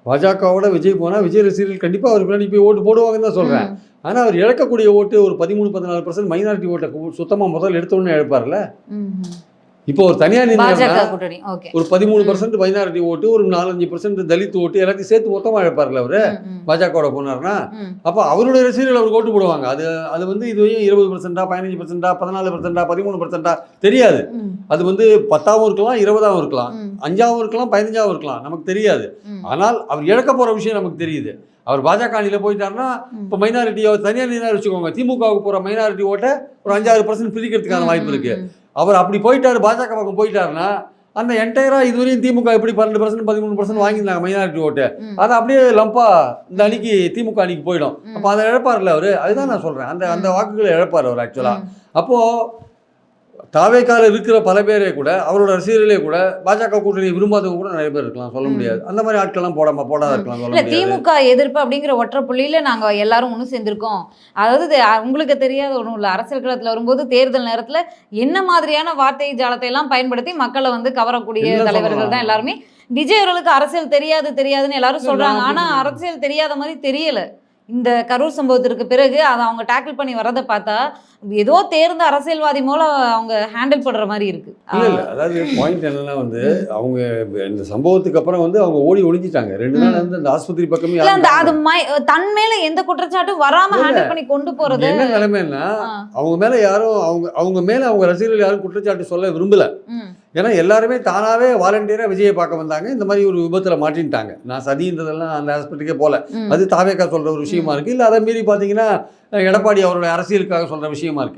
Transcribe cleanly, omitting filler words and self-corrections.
பாஜகவோட விஜய் போனால் விஜய் ரசிகர்கள் கண்டிப்பாக அவர் பின்னாடி போய் ஓட்டு போடுவாங்கன்னு தான் சொல்கிறேன். ஆனால் அவர் இழக்கக்கூடிய ஓட்டு ஒரு 13-14% மைனாரிட்டி ஓட்டை சுத்தமாக முதல்ல எடுத்தோன்னு இழப்பார்ல. இப்போ ஒரு தனியார் ஒரு 13% மைனாரிட்டி ஓட்டு, ஒரு 4-5% தலித் ஓட்டு எல்லாத்தையும் சேர்த்து மொத்தமாக இழப்பார்ல அவர் பாஜகவோட போனார்னா. அப்போ அவருடைய ரசிகர்கள் அவருக்கு ஓட்டு போடுவாங்க. அது வந்து இதுவரையும் 20%, 15%, 14%, 13% தெரியாது. அது வந்து 10ஆவும் இருக்கலாம், 20ஆவும் இருக்கலாம், 5ஆவும் இருக்கலாம், 15ஆவும் இருக்கலாம், நமக்கு தெரியாது. ஆனால் அவர் இழக்க போகிற விஷயம் நமக்கு தெரியுது. அவர் பாஜக அணியில் போயிட்டாருன்னா இப்போ மைனாரிட்டியை தனியார் நீராக வச்சுக்கோங்க, திமுகவுக்கு போகிற மைனாரிட்டி ஓட்டை ஒரு 5-6% பிரிக்கிறதுக்கான வாய்ப்பு இருக்குது. அவர் அப்படி போயிட்டாரு, பாஜக பக்கம் போயிட்டாருன்னா அந்த என்டையராக இதுவரையும் திமுக எப்படி 12%, 13% வாங்கியிருந்தாங்க மைனாரிட்டி ஓட்டு, அதை அப்படியே லம்பா இந்த அணிக்கு திமுக அணிக்கு போயிடும். அப்போ அதை இழப்பார்ல அவர். அதுதான் நான் சொல்கிறேன், அந்த வாக்குகளை இழப்பார் அவர் ஆக்சுவலாக. அப்போது தாவேக்கால இருக்கிற பல பேரே கூட, அவரோட ரசிகர்களே கூட பாஜக கூட்டணி விரும்பாதவங்க கூட நிறைய பேர் இருக்கலாம், சொல்ல முடியாது. அந்த மாதிரி ஆட்கள்லாம் போடாத இருக்கலாம், சொல்ல முடியாது. திமுக எதிர்ப்பு அப்படிங்கிற ஒற்றை புள்ளியில நாங்க எல்லாரும் ஒன்றும் சேர்ந்திருக்கோம். அதாவது உங்களுக்கு தெரியாத ஒன்றும் இல்லை, அரசியல் களத்தில் வரும்போது தேர்தல் நேரத்தில் என்ன மாதிரியான வார்த்தை ஜாலத்தை எல்லாம் பயன்படுத்தி மக்களை வந்து கவரக்கூடிய தலைவர்கள் தான் எல்லாருமே. விஜய் அவர்களுக்கு அரசியல் தெரியாதுன்னு எல்லாரும் சொல்றாங்க. ஆனா அரசியல் தெரியாத மாதிரி தெரியல. இந்த கரூர் சம்பவத்திற்கு பிறகு அதை அவங்க டேக்கிள் பண்ணி வரதை பார்த்தா ஏதோ தேர்ந்த அரசியல்வாதி மூல அவங்க ஹேண்டில் பண்ற மாதிரி இருக்கு. இல்லை, அதாவது பாயிண்ட் என்னன்னா வந்து அவங்க இந்த சம்பவத்துக்கு அப்புறம் வந்து அவங்க ஓடி ஒளிஞ்சிட்டாங்க 2 நாள் வந்து அந்த ஆஸ்பத்திரி பக்கமே. அது தன் மேல எந்த குற்றச்சாட்டும் வராம ஹேண்டில் பண்ணி கொண்டு போறது என்ன நிலைமைன்னா, அவங்க மேல யாரும் அவங்க மேல அவங்க ரசிகர்கள் யாரும் குற்றச்சாட்டு சொல்ல விரும்பல. ஏன்னா எல்லாருமே தானாகவே வாலண்டியராக விஜயை பார்க்க வந்தாங்க. இந்த மாதிரி ஒரு விபத்தில் மாட்டின்ட்டாங்க. நான் சதின்றதெல்லாம் அந்த ஹாஸ்பிட்டலுக்கே போகல. அது தாவேக்கா சொல்கிற ஒரு விஷயமா இருக்குது. இல்லை அதை மீறி பார்த்தீங்கன்னா எடப்பாடி அவருடைய அரசியலுக்காக சொல்கிற விஷயமா இருக்குது.